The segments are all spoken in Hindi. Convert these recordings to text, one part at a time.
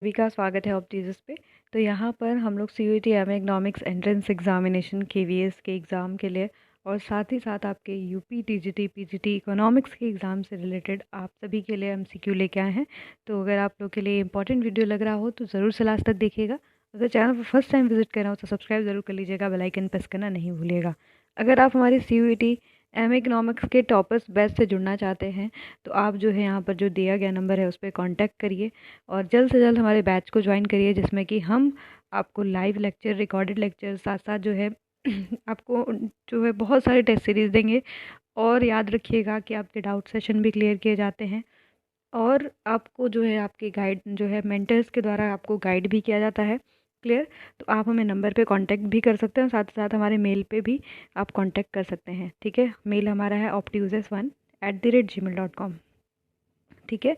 सभी का स्वागत है ऑप्टीजस पे। तो यहाँ पर हम लोग CUET M economics entrance examination KVS के एग्ज़ाम के लिए और साथ ही साथ आपके UP TGT PGT इकोनॉमिक्स के एग्ज़ाम से रिलेटेड आप सभी के लिए MCQ लेके आए हैं। तो अगर आप लोग के लिए इंपॉर्टेंट वीडियो लग रहा हो तो ज़रूर से लास्ट तक देखिएगा। अगर चैनल पर फर्स्ट टाइम विजिट कर रहे हो तो सब्सक्राइब ज़रूर कर लीजिएगा, बेल आइकन प्रेस करना नहीं भूलिएगा। अगर आप हमारी CUET एम इकोनॉमिक्स के टॉपर्स बैच से जुड़ना चाहते हैं तो आप जो है यहाँ पर जो दिया गया नंबर है उस पर कॉन्टैक्ट करिए और जल्द से जल्द हमारे बैच को ज्वाइन करिए, जिसमें कि हम आपको लाइव लेक्चर, रिकॉर्डेड लेक्चर, साथ साथ जो है आपको जो है बहुत सारे टेस्ट सीरीज़ देंगे। और याद रखिएगा कि आपके डाउट सेशन भी क्लियर किए जाते हैं और आपको जो है आपके गाइड जो है मेंटर्स के द्वारा आपको गाइड भी किया जाता है। क्लियर? तो आप हमें नंबर पे कांटेक्ट भी कर सकते हैं, साथ ही साथ हमारे मेल पे भी आप कांटेक्ट कर सकते हैं। ठीक है, मेल हमारा है optiusers1@gmail.com। ठीक है,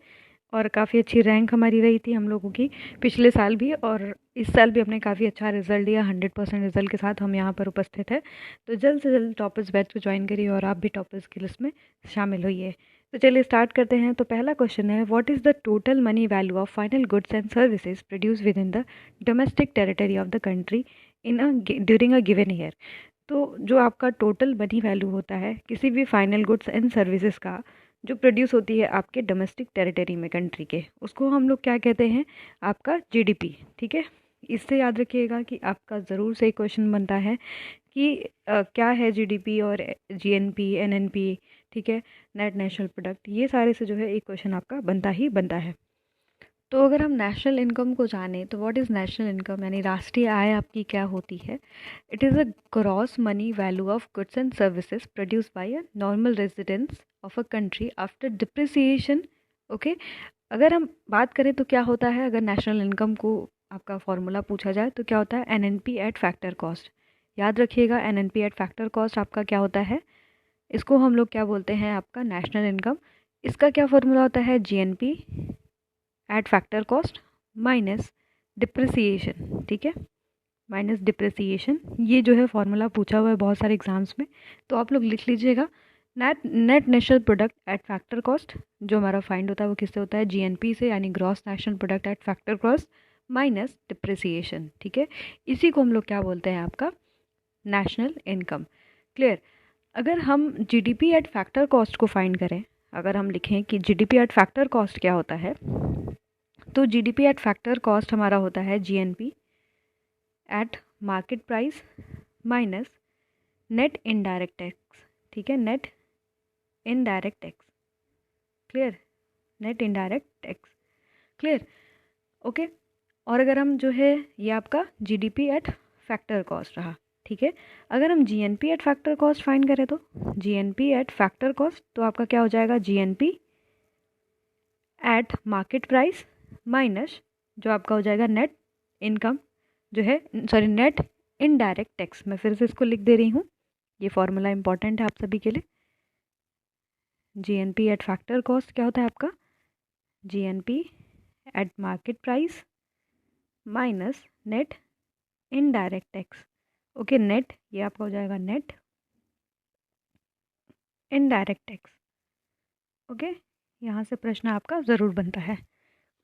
और काफ़ी अच्छी रैंक हमारी रही थी हम लोगों की पिछले साल भी, और इस साल भी हमने काफ़ी अच्छा रिजल्ट दिया। 100% रिजल्ट के साथ हम यहाँ पर उपस्थित है। तो जल्द से जल्द टॉपर्स बैच को ज्वाइन करिए और आप भी टॉपर्स की लिस्ट में शामिल होइए। तो चलिए स्टार्ट करते हैं। तो पहला क्वेश्चन है, what is the total money value of final goods and services produce with in the domestic territory of the country during a given year. तो जो आपका टोटल मनी वैल्यू होता है किसी भी फाइनल गुड्स एंड सर्विसेज का जो प्रोड्यूस होती है आपके डोमेस्टिक टेरिटरी में कंट्री के, उसको हम लोग क्या कहते हैं? आपका GDP। ठीक है, इससे याद रखिएगा कि आपका ज़रूर से क्वेश्चन बनता है कि क्या है GDP और GNP NNP। ठीक है, नेट नेशनल प्रोडक्ट, ये सारे से जो है एक क्वेश्चन आपका बनता ही बनता है। तो अगर हम नेशनल इनकम को जाने तो व्हाट इज़ नेशनल इनकम, यानी राष्ट्रीय आय आपकी क्या होती है? It is a gross money value of goods and services produce bye a normal residents of a country after depreciation. Okay, अगर हम बात करें तो क्या होता है, अगर नेशनल इनकम को आपका फॉर्मूला पूछा जाए तो क्या होता है? NNP eight factor cost. याद रखिएगा, NNP एट फैक्टर कॉस्ट आपका क्या होता है? इसको हम लोग क्या बोलते हैं? आपका नेशनल इनकम। इसका क्या फॉर्मूला होता है? GNP at factor cost minus depreciation. ठीक है, माइनस डिप्रिसिएशन, ये जो है फॉर्मूला पूछा हुआ है बहुत सारे एग्जाम्स में, तो आप लोग लिख लीजिएगा। Net national product at factor cost जो हमारा फाइंड होता है वो किससे होता है? GNP से, यानी gross national product at factor cost minus depreciation. ठीक है, इसी को हम लोग क्या बोलते हैं? आपका नेशनल इनकम। क्लियर? अगर हम GDP एट फैक्टर कॉस्ट को फाइंड करें, अगर हम लिखें कि GDP एट फैक्टर कॉस्ट क्या होता है, तो GDP एट फैक्टर कॉस्ट हमारा होता है GNP at market price minus net indirect tax. ठीक है, net indirect tax. Clear? Net indirect tax. Clear? Okay, और अगर हम जो है ये आपका GDP एट फैक्टर कॉस्ट रहा। ठीक है, अगर हम GNP at factor cost find करें तो GNP एट फैक्टर कॉस्ट तो आपका क्या हो जाएगा? GNP at market price minus जो आपका हो जाएगा नेट इनकम जो है, सॉरी, नेट इनडायरेक्ट टैक्स। मैं फिर से इसको लिख दे रही हूँ, ये फॉर्मूला इंपॉर्टेंट है आप सभी के लिए। GNP एट फैक्टर कॉस्ट क्या होता है आपका? GNP at market price minus net indirect tax. Okay, net ये आपका हो जाएगा नेट इनडायरेक्ट टैक्स। ओके, यहाँ से प्रश्न आपका ज़रूर बनता है।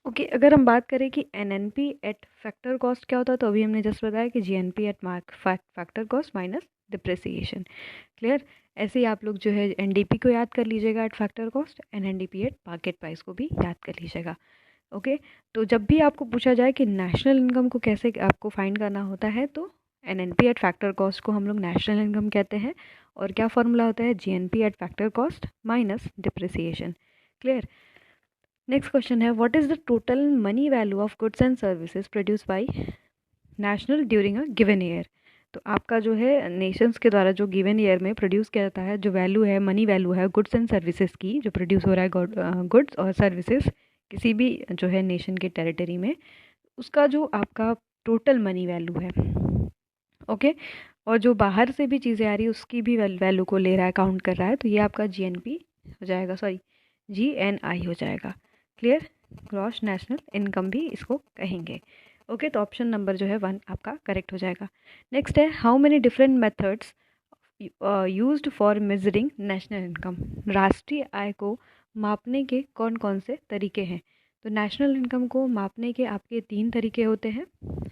ओके, अगर हम बात करें कि NNP एट फैक्टर कॉस्ट क्या होता है, तो अभी हमने जस्ट बताया कि GNP at factor cost minus depreciation. Clear? ऐसे ही आप लोग जो है NDP को याद कर लीजिएगा eight factor cost, and NDP eight market price को भी याद कर लीजिएगा। ओके, तो जब भी आपको पूछा जाए कि नेशनल इनकम को कैसे आपको फाइंड करना होता है, तो NNP एट फैक्टर कॉस्ट को हम लोग नेशनल इनकम कहते हैं, और क्या फॉर्मूला होता है? GNP at factor cost minus depreciation. Clear? Next question है, what is the total money value of goods and services produce by national during a given year. तो आपका जो है नेशंस के द्वारा जो गिवन ईयर में प्रोड्यूस किया जाता है, जो वैल्यू है, मनी वैल्यू है गुड्स एंड सर्विसेज की, जो प्रोड्यूस हो रहा है गुड्स और सर्विसेज किसी भी जो है नेशन के टेरिटरी में, उसका जो आपका टोटल मनी वैल्यू है। ओके, और जो बाहर से भी चीज़ें आ रही है उसकी भी वैल्यू को ले रहा है, काउंट कर रहा है, तो ये आपका GNP हो जाएगा, सॉरी GNI हो जाएगा। क्लियर? ग्रॉस नेशनल इनकम भी इसको कहेंगे। ओके, तो ऑप्शन नंबर जो है 1 आपका करेक्ट हो जाएगा। नेक्स्ट है, how many different methods used for measuring national income. राष्ट्रीय आय को मापने के कौन कौन से तरीके हैं? तो नेशनल इनकम को मापने के आपके 3 तरीके होते हैं।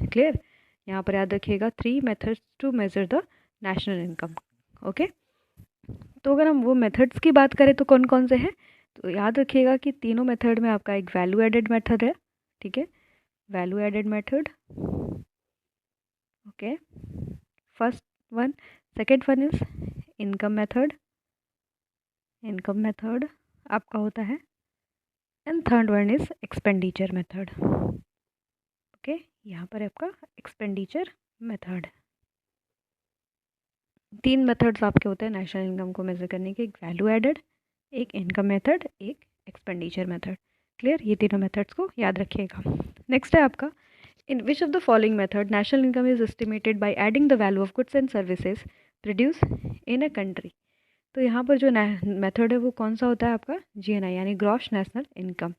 क्लियर? यहाँ पर याद रखिएगा 3 methods to measure the national income. Okay, तो अगर हम वो मेथड्स की बात करें तो कौन कौन से हैं, तो याद रखिएगा कि तीनों मेथड में आपका एक वैल्यू एडेड मेथड है। ठीक है, value added method. Okay, first one, second one is income method, income method आपका होता है, and third one is expenditure method. Okay, यहाँ पर आपका एक्सपेंडिचर मेथड। 3 मेथड्स आपके होते हैं नेशनल इनकम को मेजर करने के, एक वैल्यू एडेड, एक इनकम मेथड, एक एक्सपेंडिचर मेथड। क्लियर? ये तीनों मेथड्स को याद रखिएगा। नेक्स्ट है आपका, in which of the following method national income is estimated by adding the value of goods and services produce in a country. तो यहाँ पर जो मेथड है वो कौन सा होता है आपका, GNI यानी ग्रॉस नेशनल इनकम।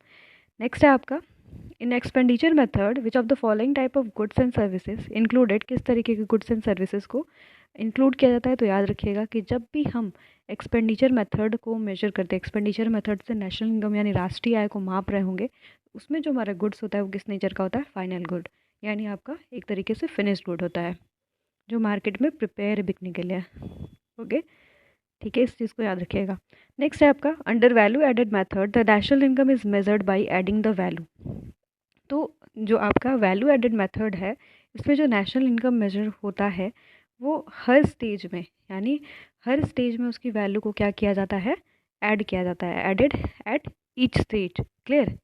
नेक्स्ट है आपका, in expenditure method which of the following type of goods and services included, किस तरीके के गुड्स एंड सर्विसेज को इंक्लूड किया जाता है। तो याद रखिएगा कि जब भी हम एक्सपेंडिचर मेथड को मेजर करते हैं, एक्सपेंडिचर मेथड से नेशनल इनकम यानी राष्ट्रीय आय को माप रहे होंगे, उसमें जो हमारा गुड्स होता है वो किस नेचर का होता है, फाइनल गुड, यानी आपका एक तरीके से फिनिश्ड गुड होता है जो मार्केट में प्रिपेयर बिकने के लिए। ओके, ठीक है, इस चीज़ को याद रखिएगा। नेक्स्ट है आपका, under value added method the national income is measured by adding the value. तो जो आपका वैल्यू एडेड मेथड है, इसमें जो नेशनल इनकम मेजर होता है वो हर स्टेज में, यानी हर स्टेज में उसकी वैल्यू को क्या किया जाता है, ऐड किया जाता है, added at each stage. Clear?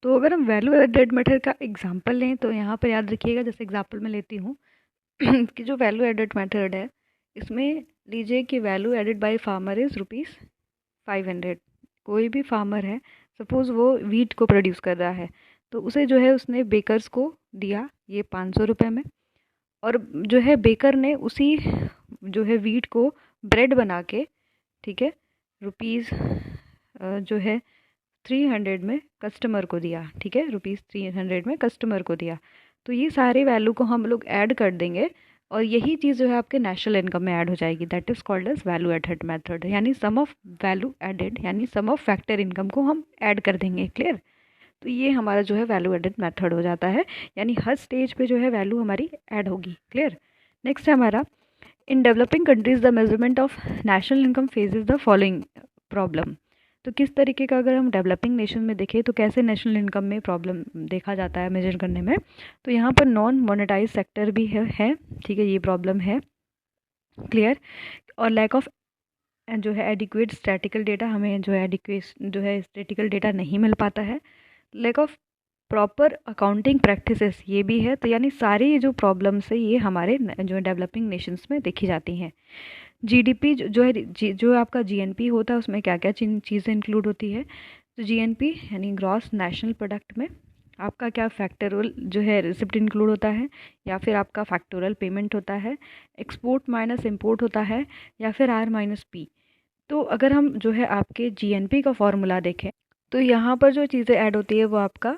तो अगर हम वैल्यू एडेड मेथड का एग्जांपल लें तो यहाँ पर याद रखिएगा, जैसे एग्जांपल मैं लेती हूँ कि जो वैल्यू एडेड मेथड है इसमें लीजिए कि value added by farmer is ₹500। कोई भी फार्मर है, सपोज़ वो वीट को प्रोड्यूस कर रहा है, तो उसे जो है उसने बेकर्स को दिया ये 500 रुपये में, और जो है बेकर ने उसी जो है वीट को ब्रेड बना के, ठीक है, रुपीज़ जो है 300 में कस्टमर को दिया। ठीक है, ₹300 में कस्टमर को दिया। तो ये सारे वैल्यू को हम लोग ऐड कर देंगे और यही चीज़ जो है आपके नेशनल इनकम में ऐड हो जाएगी। That is called as value added method, यानी सम ऑफ वैल्यू एडेड यानी सम ऑफ फैक्टर इनकम को हम ऐड कर देंगे। क्लियर? तो ये हमारा जो है वैल्यू एडेड मेथड हो जाता है, यानी हर स्टेज पे जो है वैल्यू हमारी ऐड होगी। क्लियर? नेक्स्ट है हमारा, in developing countries the measurement of national income phases the following problem. तो किस तरीके का, अगर हम डेवलपिंग नेशन में देखें तो कैसे नेशनल इनकम में प्रॉब्लम देखा जाता है मेजर करने में, तो यहाँ पर नॉन मोनेटाइज सेक्टर भी है। ठीक है, ये प्रॉब्लम है। क्लियर? और लैक ऑफ जो है एडिक्वेट स्टैटिकल डेटा, हमें जो है एडिक्वेट जो है स्टैटिकल डेटा नहीं मिल पाता है। Lack of proper accounting practices, ये भी है। तो यानी सारी जो प्रॉब्लम्स है ये हमारे जो डेवलपिंग नेशंस में देखी जाती हैं। GDP जो है जो आपका GNP होता है उसमें क्या क्या चीज़ें इंक्लूड होती है। तो GNP यानी ग्रॉस नेशनल प्रोडक्ट में आपका क्या फैक्टोरल जो है रिसिप्ट इंक्लूड होता है, या फिर आपका फैक्टोरल पेमेंट होता है, एक्सपोर्ट माइनस इंपोर्ट होता है, या फिर R-P। तो अगर हम जो है आपके GNP का फॉर्मूला देखें तो यहाँ पर जो चीज़ें ऐड होती है वो आपका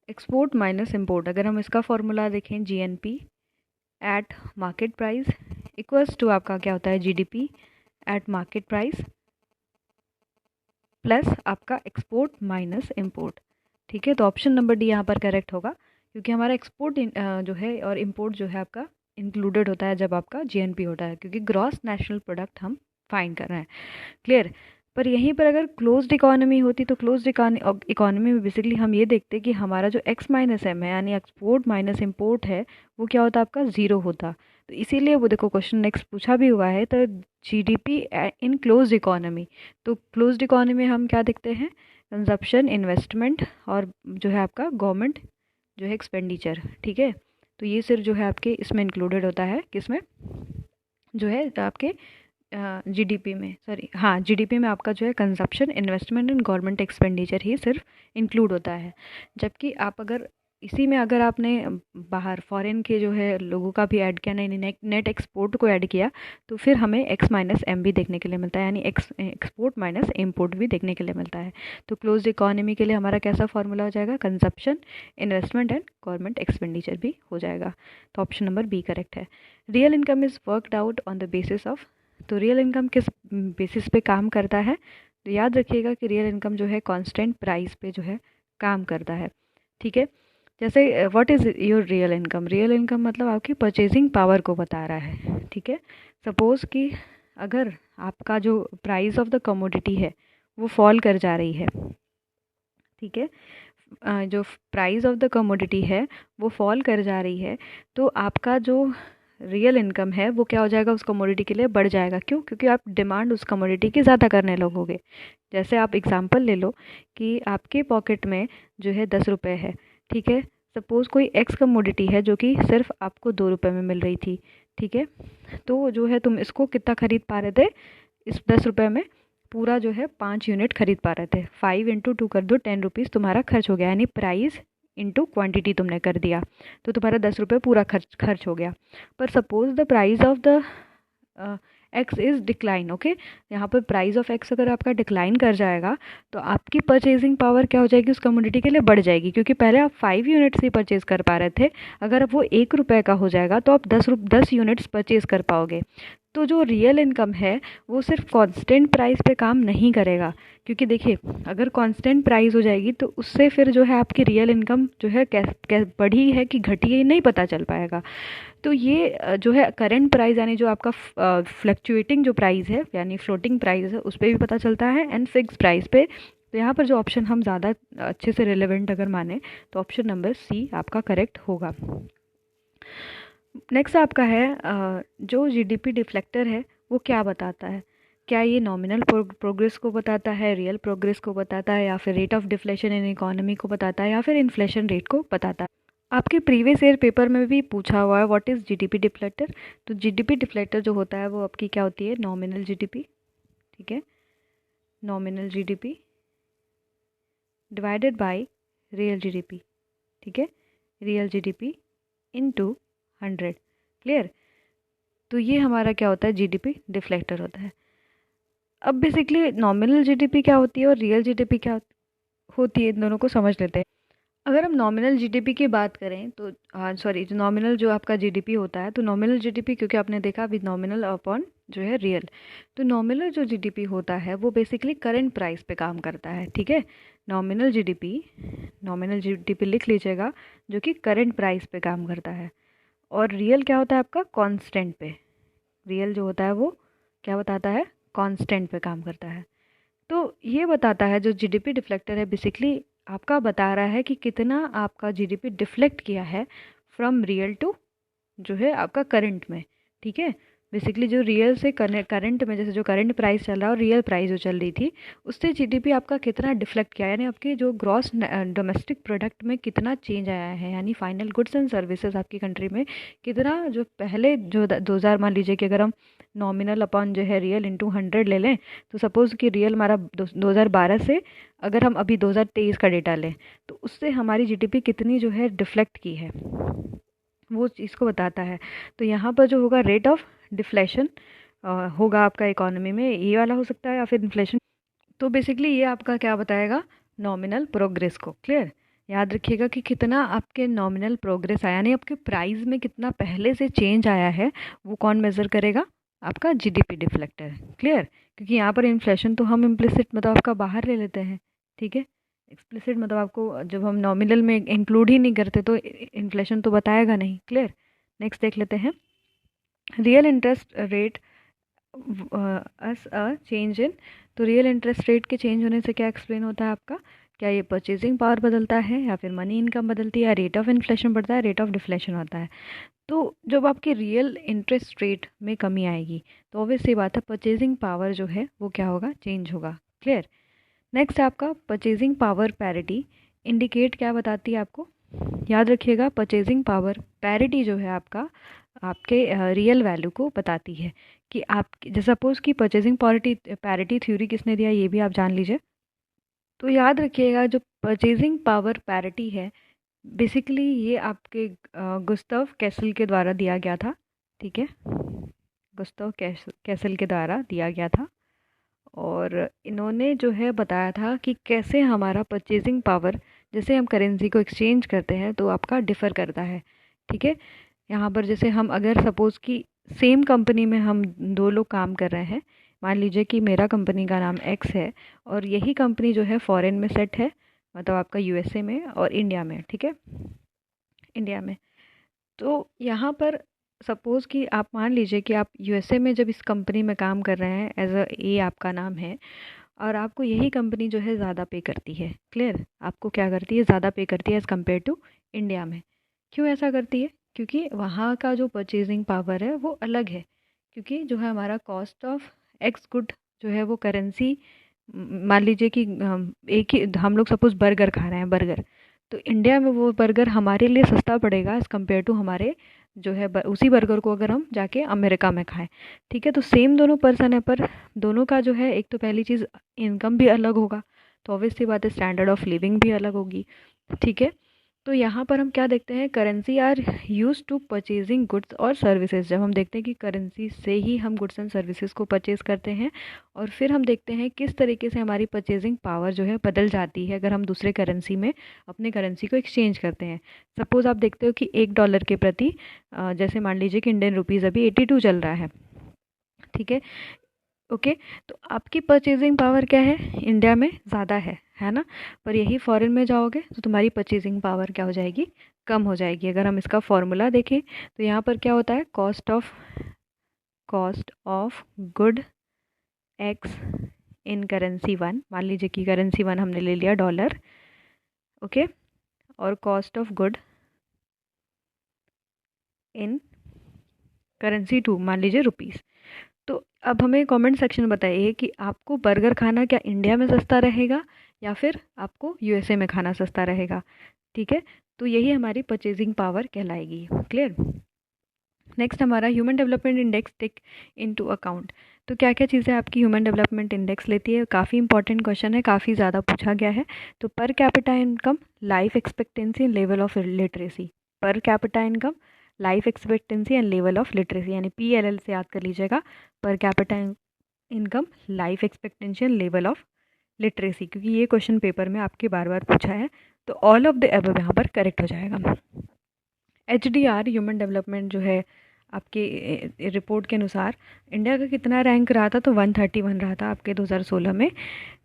एक्सपोर्ट माइनस इंपोर्ट। अगर हम इसका फॉर्मूला देखें, GNP at market price equals to आपका क्या होता है, GDP at market price plus आपका एक्सपोर्ट माइनस इंपोर्ट। ठीक है, तो ऑप्शन नंबर डी यहाँ पर करेक्ट होगा, क्योंकि हमारा एक्सपोर्ट जो है और इंपोर्ट जो है आपका इंक्लूडेड होता है जब आपका GNP होता है, क्योंकि ग्रॉस नेशनल प्रोडक्ट हम फाइंड कर रहे हैं। क्लियर? पर यहीं पर अगर क्लोज्ड इकोनॉमी होती तो क्लोज्ड इकोनॉमी में बेसिकली हम ये देखते कि हमारा जो X माइनस M है यानी एक्सपोर्ट माइनस इंपोर्ट है वो क्या होता आपका 0 होता। तो इसीलिए वो देखो क्वेश्चन नेक्स्ट पूछा भी हुआ है, तो GDP इन क्लोज्ड इकोनॉमी। तो क्लोज्ड इकोनॉमी में हम क्या देखते हैं, कंजप्शन, इन्वेस्टमेंट और जो है आपका गवर्नमेंट जो है एक्सपेंडिचर। ठीक है, तो ये सिर्फ जो है आपके इसमें इंक्लूडेड होता है, किसमें, जो है आपके GDP में, सॉरी हाँ GDP में आपका जो है consumption, investment and government expenditure ही सिर्फ इंक्लूड होता है। जबकि आप अगर इसी में अगर आपने बाहर फॉरेन के जो है लोगों का भी ऐड किया, नहीं नेट एक्सपोर्ट को ऐड किया, तो फिर हमें X माइनस M भी देखने के लिए मिलता है, यानी एक्सपोर्ट माइनस इम्पोर्ट भी देखने के लिए मिलता है। तो क्लोज्ड इकोनॉमी के लिए हमारा कैसा फॉर्मूला हो जाएगा, consumption, investment and government expenditure भी हो जाएगा। तो ऑप्शन नंबर बी करेक्ट है। Real income is worked out on the basis of, तो रियल इनकम किस बेसिस पे काम करता है, तो याद रखिएगा कि रियल इनकम जो है कांस्टेंट प्राइस पे जो है काम करता है, ठीक है। जैसे what is your real income, real income मतलब आपकी परचेजिंग पावर को बता रहा है, ठीक है। सपोज़ कि अगर आपका जो प्राइस ऑफ द कमोडिटी है वो फॉल कर जा रही है, ठीक है, जो प्राइस ऑफ द कमोडिटी है वो फॉल कर जा रही है, तो आपका जो रियल इनकम है वो क्या हो जाएगा, उस कमोडिटी के लिए बढ़ जाएगा। क्यों? क्योंकि आप डिमांड उस कमोडिटी की ज़्यादा करने लगोगे। जैसे आप एग्जांपल ले लो कि आपके पॉकेट में जो है 10 रुपये है, ठीक है। सपोज़ कोई एक्स कमोडिटी है जो कि सिर्फ आपको 2 रुपये में मिल रही थी, ठीक है। तो जो है तुम इसको कितना ख़रीद पा रहे थे, इस 10 रुपये में पूरा जो है 5 यूनिट खरीद पा रहे थे। 5 × 2 कर दो, 10 रुपीज़ तुम्हारा खर्च हो गया, यानी प्राइस इंटू क्वांटिटी तुमने कर दिया, तो तुम्हारा 10 रुपये पूरा खर्च हो गया। पर suppose the price of the x is decline, okay. यहाँ पर प्राइस ऑफ एक्स अगर आपका डिक्लाइन कर जाएगा तो आपकी परचेजिंग पावर क्या हो जाएगी, उस कमोडिटी के लिए बढ़ जाएगी। क्योंकि पहले आप 5 यूनिट्स ही परचेज़ कर पा रहे थे, अगर अब वो 1 रुपये का हो जाएगा तो आप 10 यूनिट्स परचेज़ कर पाओगे। तो जो रियल इनकम है वो सिर्फ कांस्टेंट प्राइस पे काम नहीं करेगा, क्योंकि देखिए अगर कांस्टेंट प्राइस हो जाएगी तो उससे फिर जो है आपकी रियल इनकम जो है बढ़ी है कि घटी है नहीं पता चल पाएगा। तो ये जो है करंट प्राइस यानी जो आपका फ्लक्चुएटिंग जो प्राइस है यानी फ्लोटिंग प्राइस है उस पर भी पता चलता है, एंड फिक्स प्राइस पे। तो यहाँ पर जो ऑप्शन हम ज़्यादा अच्छे से रिलेवेंट अगर माने तो ऑप्शन नंबर सी आपका करेक्ट होगा। नेक्स्ट आपका है जो जीडीपी डिफ्लेक्टर है वो क्या बताता है, क्या ये नॉमिनल प्रोग्रेस को बताता है, रियल प्रोग्रेस को बताता है, या फिर rate of deflation in economy को बताता है, या फिर इन्फ्लेशन रेट को बताता है। आपके प्रीवियस ईयर पेपर में भी पूछा हुआ है व्हाट इज़ जीडीपी डिफ्लेक्टर। तो जीडीपी डिफ्लेक्टर जो होता है वो आपकी क्या होती है, नॉमिनल जीडीपी, ठीक है, nominal GDP divided by real GDP, ठीक है, रियल जीडीपी इनटू 100, क्लियर। तो ये हमारा क्या होता है, जीडीपी डिफ्लेक्टर होता है। अब बेसिकली नॉमिनल जीडीपी क्या होती है और रियल जीडीपी क्या होती है, इन दोनों को समझ लेते हैं। अगर हम नॉमिनल जीडीपी की बात करें तो सॉरी, जो नॉमिनल जो आपका जीडीपी होता है, तो नॉमिनल जीडीपी क्योंकि आपने देखा विद नॉमिनल अपॉन जो है रियल, तो नॉमिनल जो जीडीपी होता है वो बेसिकली करंट प्राइस पे काम करता है, ठीक है। नॉमिनल जीडीपी लिख लीजिएगा, जो कि करंट प्राइस पे काम करता है। और रियल क्या होता है आपका, कांस्टेंट पे। रियल जो होता है वो क्या बताता है, कांस्टेंट पे काम करता है। तो ये बताता है जो जीडीपी डिफ्लेक्टर है बेसिकली आपका बता रहा है कि कितना आपका जीडीपी डिफ्लेक्ट किया है फ्रॉम रियल टू जो है आपका करंट में, ठीक है। बेसिकली जो रियल से करंट में, जैसे जो करंट प्राइस चल रहा है और रियल प्राइस जो चल रही थी, उससे जीडीपी आपका कितना डिफ्लेक्ट किया, यानी आपके जो ग्रॉस डोमेस्टिक प्रोडक्ट में कितना चेंज आया है, यानी फाइनल गुड्स एंड सर्विसेज आपकी कंट्री में कितना, जो पहले जो 2000 मान लीजिए कि अगर हम नॉमिनल अपॉन जो है रियल इंटू 100 ले लें, तो सपोज़ कि रियल हमारा 2012 से अगर हम अभी 2023 का डेटा लें तो उससे हमारी जीडीपी कितनी जो है डिफ्लेक्ट की है, वो चीज़ को बताता है। तो यहाँ पर जो होगा रेट ऑफ डिफ्लेशन होगा आपका इकोनॉमी में, ये वाला हो सकता है, या फिर इन्फ्लेशन। तो बेसिकली ये आपका क्या बताएगा, नॉमिनल प्रोग्रेस को, क्लियर। याद रखिएगा कि कितना आपके नॉमिनल प्रोग्रेस आया, यानी आपके प्राइस में कितना पहले से चेंज आया है, वो कौन मेज़र करेगा, आपका जीडीपी डिफ्लेक्टर, क्लियर। क्योंकि यहाँ पर इन्फ्लेशन तो हम इम्प्लिसिट मतलब आपका बाहर ले लेते हैं, ठीक है। एक्सप्लिसिट मतलब आपको जब हम नॉमिनल में इंक्लूड ही नहीं करते तो इन्फ्लेशन तो बताएगा नहीं, क्लियर। नेक्स्ट देख लेते हैं, real interest rate us a change in. तो रियल इंटरेस्ट रेट के चेंज होने से क्या एक्सप्लेन होता है आपका, क्या ये परचेजिंग पावर बदलता है, या फिर मनी इनकम बदलती है, रेट ऑफ इन्फ्लेशन बढ़ता है, रेट ऑफ डिफ्लेशन होता है। तो जब आपकी रियल इंटरेस्ट रेट में कमी आएगी तो ऑब्वियसली बात है परचेजिंग पावर जो है वो क्या होगा, चेंज होगा, क्लियर। नेक्स्ट आपका परचेजिंग पावर पैरिटी इंडिकेट क्या बताती है आपको, याद रखिएगा परचेजिंग पावर पैरिटी जो है आपका आपके रियल वैल्यू को बताती है कि आप, जैसे सपोज़ कि परचेजिंग पैरिटी थ्योरी किसने दिया ये भी आप जान लीजिए। तो याद रखिएगा जो परचेजिंग पावर पैरिटी है बेसिकली ये आपके गुस्ताव कैसल के द्वारा दिया गया था, ठीक है, गुस्ताव कैसल के द्वारा दिया गया था। और इन्होंने जो है बताया था कि कैसे हमारा परचेजिंग पावर, जैसे हम करेंसी को एक्सचेंज करते हैं तो आपका डिफ़र करता है, ठीक है। यहाँ पर जैसे हम अगर सपोज़ कि सेम कंपनी में हम 2 लोग काम कर रहे हैं, मान लीजिए कि मेरा कंपनी का नाम एक्स है और यही कंपनी जो है फॉरेन में सेट है मतलब आपका यूएसए में और इंडिया में, ठीक है, इंडिया में। तो यहाँ पर सपोज़ कि आप मान लीजिए कि आप यूएसए में जब इस कंपनी में काम कर रहे हैं, एज अ ए आपका नाम है, और आपको यही कंपनी जो है ज़्यादा पे करती है, क्लियर, आपको क्या करती है, ज़्यादा पे करती है एज़ कम्पेयर टू इंडिया में। क्यों ऐसा करती है? क्योंकि वहाँ का जो परचेजिंग पावर है वो अलग है, क्योंकि जो है हमारा कॉस्ट ऑफ एक्स गुड जो है वो करेंसी, मान लीजिए कि एक ही हम लोग सपोज़ बर्गर खा रहे हैं, बर्गर, तो इंडिया में वो बर्गर हमारे लिए सस्ता पड़ेगा एज़ कम्पेयर टू हमारे जो है उसी बर्गर को अगर हम जाके अमेरिका में खाएं, ठीक है। तो सेम दोनों पर्सन है, पर दोनों का जो है, एक तो पहली चीज़ इनकम भी अलग होगा, तो ऑब्वियस सी बात है स्टैंडर्ड ऑफ लिविंग भी अलग होगी, ठीक है। तो यहाँ पर हम क्या देखते हैं, currency are use to purchasing goods और सर्विसेज। जब हम देखते हैं कि करेंसी से ही हम गुड्स एंड सर्विसेज को परचेज करते हैं, और फिर हम देखते हैं किस तरीके से हमारी परचेजिंग पावर जो है बदल जाती है अगर हम दूसरे करेंसी में अपने करेंसी को एक्सचेंज करते हैं। सपोज़ आप देखते हो कि $1 के प्रति जैसे मान लीजिए कि इंडियन रुपीज़ अभी 82 चल रहा है, ठीक है, ओके। तो आपकी परचेजिंग पावर क्या है, इंडिया में ज़्यादा है ना, पर यही फॉरेन में जाओगे तो तुम्हारी परचेजिंग पावर क्या हो जाएगी, कम हो जाएगी। अगर हम इसका फॉर्मूला देखें तो यहाँ पर क्या होता है, cost of good x in currency one, मान लीजिए कि करेंसी वन हमने ले लिया डॉलर, ओके, और cost of good in currency two, मान लीजिए रुपीज़। तो अब हमें कमेंट सेक्शन में बताइए कि आपको बर्गर खाना क्या इंडिया में सस्ता रहेगा या फिर आपको यूएसए में खाना सस्ता रहेगा, ठीक है। तो यही हमारी परचेजिंग पावर कहलाएगी, क्लियर। नेक्स्ट हमारा human development index take into account. तो क्या क्या चीज़ें आपकी ह्यूमन डेवलपमेंट इंडेक्स लेती है, काफ़ी इंपॉर्टेंट क्वेश्चन है, काफ़ी ज़्यादा पूछा गया है। तो per capita income, life expectancy and level of literacy, per capita income, life expectancy and level of literacy, यानी PLL से याद कर लीजिएगा, per capita income, life expectancy and level of literacy, क्योंकि ये क्वेश्चन पेपर में आपके बार बार पूछा है। तो ऑल ऑफ द अबव यहाँ पर करेक्ट हो जाएगा। HDR ह्यूमन डेवलपमेंट जो है आपके रिपोर्ट के अनुसार इंडिया का कितना रैंक रहा था, तो 131 रहा था आपके 2016 में,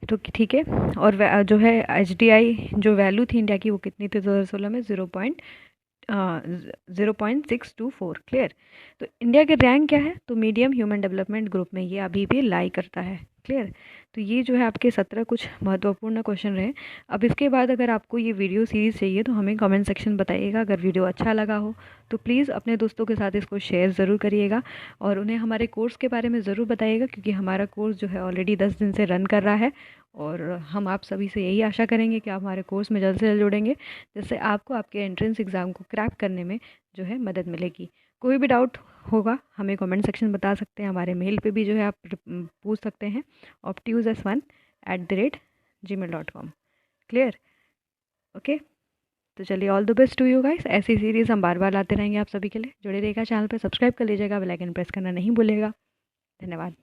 तो ठीक है। और जो है HDI जो वैल्यू थी इंडिया की वो कितनी थी 2016 में, 0.624, क्लियर। तो इंडिया के रैंक क्या है, तो मीडियम ह्यूमन डेवलपमेंट ग्रुप में ये अभी भी लाई करता है, क्लियर। तो ये जो है आपके 17 कुछ महत्वपूर्ण क्वेश्चन रहे। अब इसके बाद अगर आपको ये वीडियो सीरीज़ चाहिए तो हमें कमेंट सेक्शन बताइएगा। अगर वीडियो अच्छा लगा हो तो प्लीज़ अपने दोस्तों के साथ इसको शेयर ज़रूर करिएगा, और उन्हें हमारे कोर्स के बारे में ज़रूर बताइएगा, क्योंकि हमारा कोर्स जो है ऑलरेडी 10 दिन से रन कर रहा है, और हम आप सभी से यही आशा करेंगे कि आप हमारे कोर्स में जल्द से जल्द जुड़ेंगे, जिससे आपको आपके एंट्रेंस एग्ज़ाम को क्रैक करने में जो है मदद मिलेगी। कोई भी डाउट होगा हमें कमेंट सेक्शन बता सकते हैं, हमारे मेल पे भी जो है आप पूछ सकते हैं, optius1@gmail.com, क्लियर, ओके। तो चलिए, all the best to you guys. ऐसी सीरीज़ हम बार बार लाते रहेंगे आप सभी के लिए। जुड़े रहिएगा चैनल पे, सब्सक्राइब कर लीजिएगा, बेल आइकन प्रेस करना नहीं भूलिएगा। धन्यवाद।